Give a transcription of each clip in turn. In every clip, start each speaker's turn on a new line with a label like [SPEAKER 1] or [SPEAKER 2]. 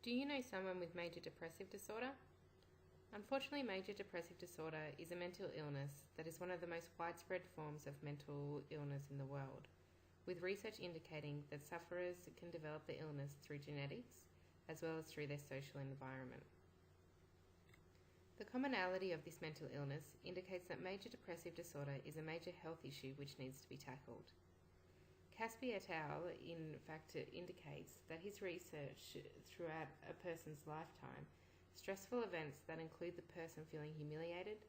[SPEAKER 1] Do you know someone with major depressive disorder? Unfortunately, major depressive disorder is a mental illness that is one of the most widespread forms of mental illness in the world, with research indicating that sufferers can develop the illness through genetics as well as through their social environment. The commonality of this mental illness indicates that major depressive disorder is a major health issue which needs to be tackled. Caspi et al. In fact indicates that his research throughout a person's lifetime, stressful events that include the person feeling humiliated,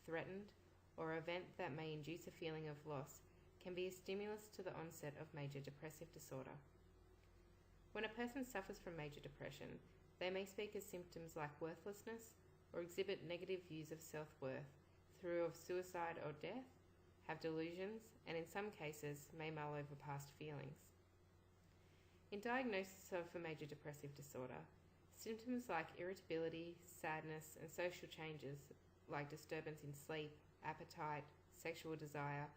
[SPEAKER 1] threatened, or an event that may induce a feeling of loss can be a stimulus to the onset of major depressive disorder. When a person suffers from major depression, they may speak of symptoms like worthlessness or exhibit negative views of self-worth through of suicide or death, have delusions, and in some cases may mull over past feelings. In diagnosis of a major depressive disorder, symptoms like irritability, sadness, and social changes like disturbance in sleep, appetite, sexual desire,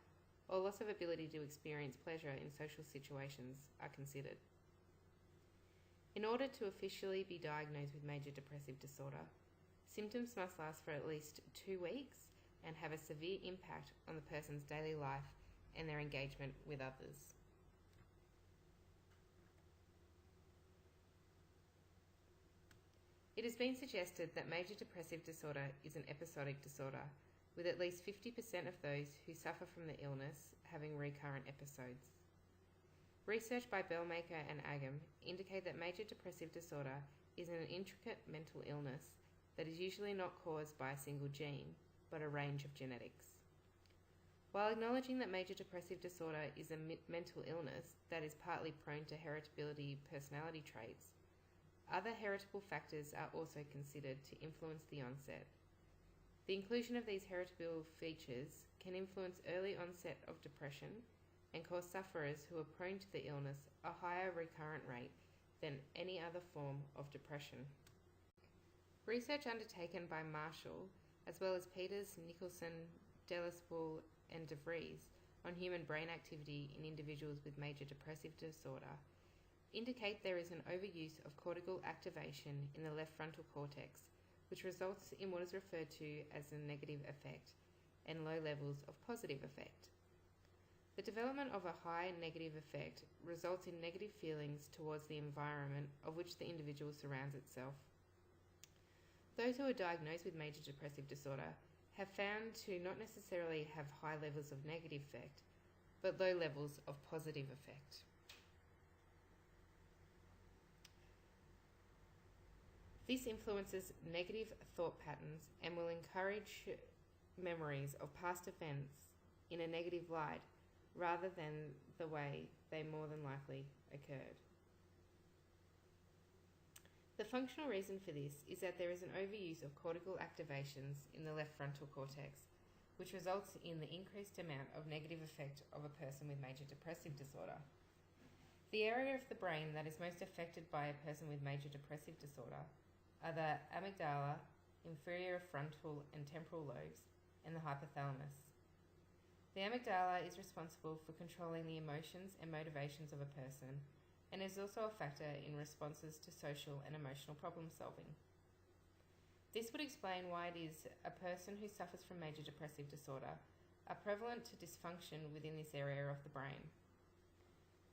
[SPEAKER 1] or loss of ability to experience pleasure in social situations are considered. In order to officially be diagnosed with major depressive disorder, symptoms must last for at least 2 weeks and have a severe impact on the person's daily life and their engagement with others. It has been suggested that major depressive disorder is an episodic disorder, with at least 50% of those who suffer from the illness having recurrent episodes. Research by Bellmaker and Agam indicate that major depressive disorder is an intricate mental illness that is usually not caused by a single gene, but a range of genetics. While acknowledging that major depressive disorder is a mental illness that is partly prone to heritability personality traits, other heritable factors are also considered to influence the onset. The inclusion of these heritable features can influence early onset of depression and cause sufferers who are prone to the illness a higher recurrent rate than any other form of depression. Research undertaken by Marshall, as well as Peters, Nicholson, Delispool, and De Vries on human brain activity in individuals with major depressive disorder, indicate there is an overuse of cortical activation in the left frontal cortex, which results in what is referred to as a negative affect and low levels of positive affect. The development of a high negative affect results in negative feelings towards the environment of which the individual surrounds itself. Those who are diagnosed with major depressive disorder have found to not necessarily have high levels of negative affect, but low levels of positive affect. This influences negative thought patterns and will encourage memories of past events in a negative light rather than the way they more than likely occurred. The functional reason for this is that there is an overuse of cortical activations in the left frontal cortex, which results in the increased amount of negative affect of a person with major depressive disorder. The area of the brain that is most affected by a person with major depressive disorder are the amygdala, inferior frontal and temporal lobes, and the hypothalamus. The amygdala is responsible for controlling the emotions and motivations of a person, and is also a factor in responses to social and emotional problem solving. This would explain why it is a person who suffers from major depressive disorder are prevalent to dysfunction within this area of the brain.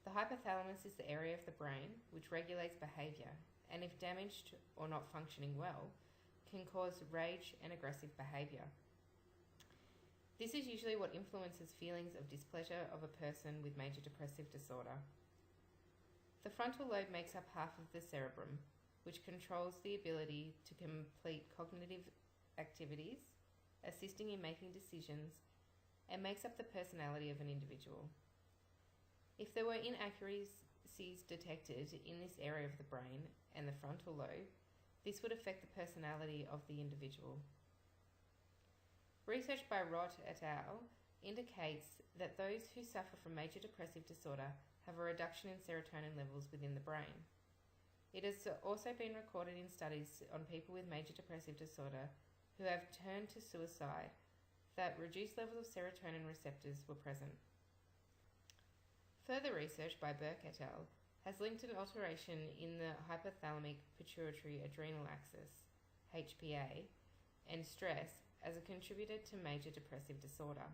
[SPEAKER 1] The hypothalamus is the area of the brain which regulates behaviour, and if damaged or not functioning well, can cause rage and aggressive behaviour. This is usually what influences feelings of displeasure of a person with major depressive disorder. The frontal lobe makes up half of the cerebrum, which controls the ability to complete cognitive activities, assisting in making decisions, and makes up the personality of an individual. If there were inaccuracies detected in this area of the brain and the frontal lobe, this would affect the personality of the individual. Research by Rott et al. Indicates that those who suffer from major depressive disorder have a reduction in serotonin levels within the brain. It has also been recorded in studies on people with major depressive disorder who have turned to suicide that reduced levels of serotonin receptors were present. Further research by Burke et al. has linked an alteration in the hypothalamic pituitary adrenal axis, HPA, and stress as a contributor to major depressive disorder.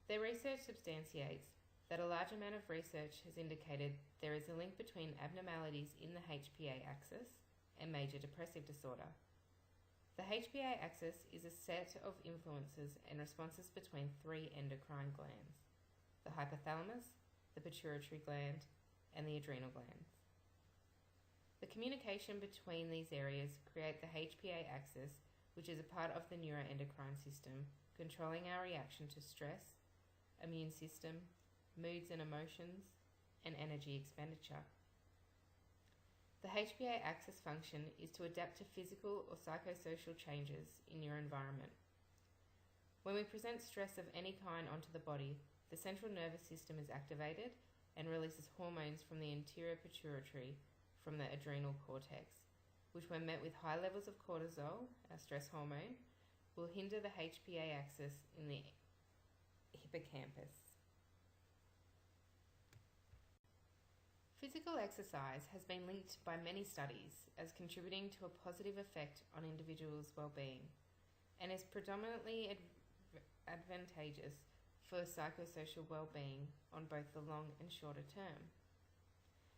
[SPEAKER 1] Their research substantiates that a large amount of research has indicated there is a link between abnormalities in the HPA axis and major depressive disorder. The HPA axis is a set of influences and responses between three endocrine glands: the hypothalamus, the pituitary gland, and the adrenal glands. The communication between these areas create the HPA axis, which is a part of the neuroendocrine system, controlling our reaction to stress, immune system, moods and emotions, and energy expenditure. The HPA axis function is to adapt to physical or psychosocial changes in your environment. When we present stress of any kind onto the body, the central nervous system is activated and releases hormones from the anterior pituitary from the adrenal cortex, which when met with high levels of cortisol, our stress hormone, will hinder the HPA axis in the hippocampus. Physical exercise has been linked by many studies as contributing to a positive effect on individuals' well-being and is predominantly advantageous for psychosocial well-being on both the long and shorter term.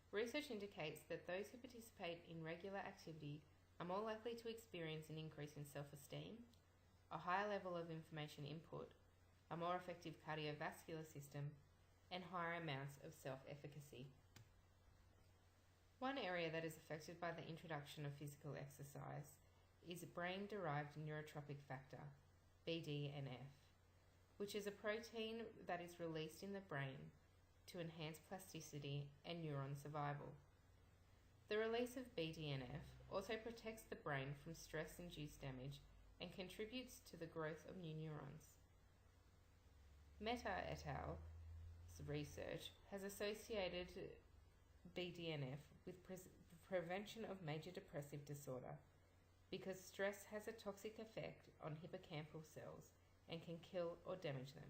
[SPEAKER 1] Research indicates that those who participate in regular activity are more likely to experience an increase in self-esteem, a higher level of information input, a more effective cardiovascular system, and higher amounts of self-efficacy. One area that is affected by the introduction of physical exercise is brain-derived neurotrophic factor, BDNF, which is a protein that is released in the brain to enhance plasticity and neuron survival. The release of BDNF also protects the brain from stress-induced damage and contributes to the growth of new neurons. Mehta et al.'s research has associated BDNF with prevention of major depressive disorder because stress has a toxic effect on hippocampal cells and can kill or damage them.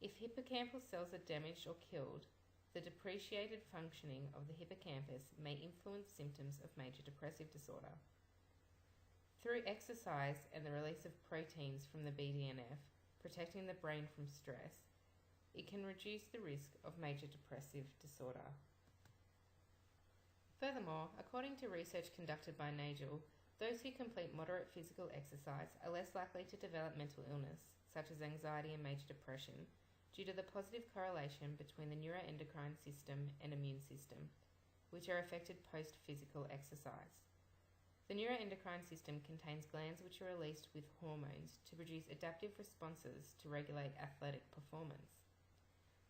[SPEAKER 1] If hippocampal cells are damaged or killed, the depreciated functioning of the hippocampus may influence symptoms of major depressive disorder. Through exercise and the release of proteins from the BDNF, protecting the brain from stress, it can reduce the risk of major depressive disorder. Furthermore, according to research conducted by Nagel, those who complete moderate physical exercise are less likely to develop mental illness, such as anxiety and major depression, due to the positive correlation between the neuroendocrine system and immune system, which are affected post-physical exercise. The neuroendocrine system contains glands which are released with hormones to produce adaptive responses to regulate athletic performance.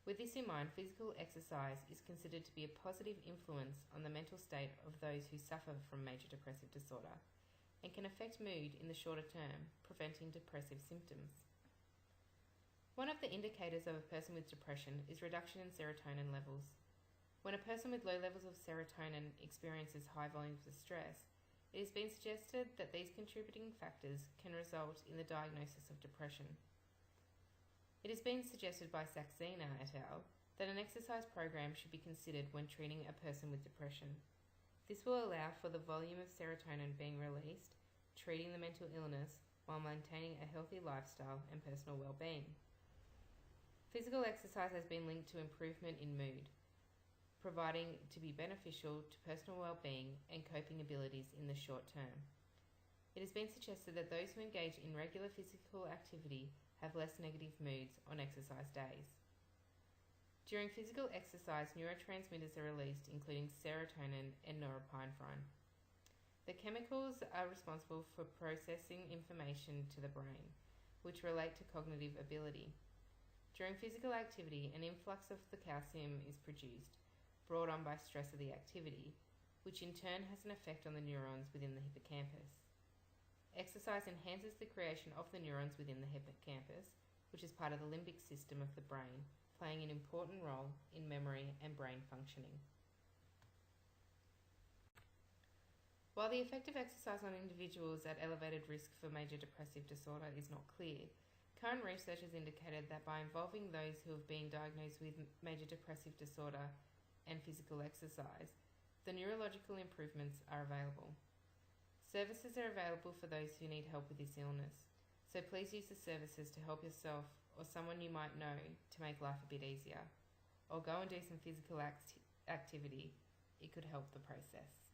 [SPEAKER 1] With this in mind, physical exercise is considered to be a positive influence on the mental state of those who suffer from major depressive disorder and can affect mood in the shorter term, preventing depressive symptoms. One of the indicators of a person with depression is reduction in serotonin levels. When a person with low levels of serotonin experiences high volumes of stress, it has been suggested that these contributing factors can result in the diagnosis of depression. It has been suggested by Saxena et al. That an exercise program should be considered when treating a person with depression. This will allow for the volume of serotonin being released, treating the mental illness while maintaining a healthy lifestyle and personal well-being. Physical exercise has been linked to improvement in mood, proving to be beneficial to personal well-being and coping abilities in the short term. It has been suggested that those who engage in regular physical activity have less negative moods on exercise days. During physical exercise, neurotransmitters are released, including serotonin and norepinephrine. The chemicals are responsible for processing information to the brain, which relate to cognitive ability. During physical activity, an influx of the calcium is produced, brought on by stress of the activity, which in turn has an effect on the neurons within the hippocampus. Exercise enhances the creation of the neurons within the hippocampus, which is part of the limbic system of the brain, playing an important role in memory and brain functioning. While the effect of exercise on individuals at elevated risk for major depressive disorder is not clear, current research has indicated that by involving those who have been diagnosed with major depressive disorder and physical exercise, the neurological improvements are available. Services are available for those who need help with this illness, so please use the services to help yourself or someone you might know to make life a bit easier, or go and do some physical activity. It could help the process.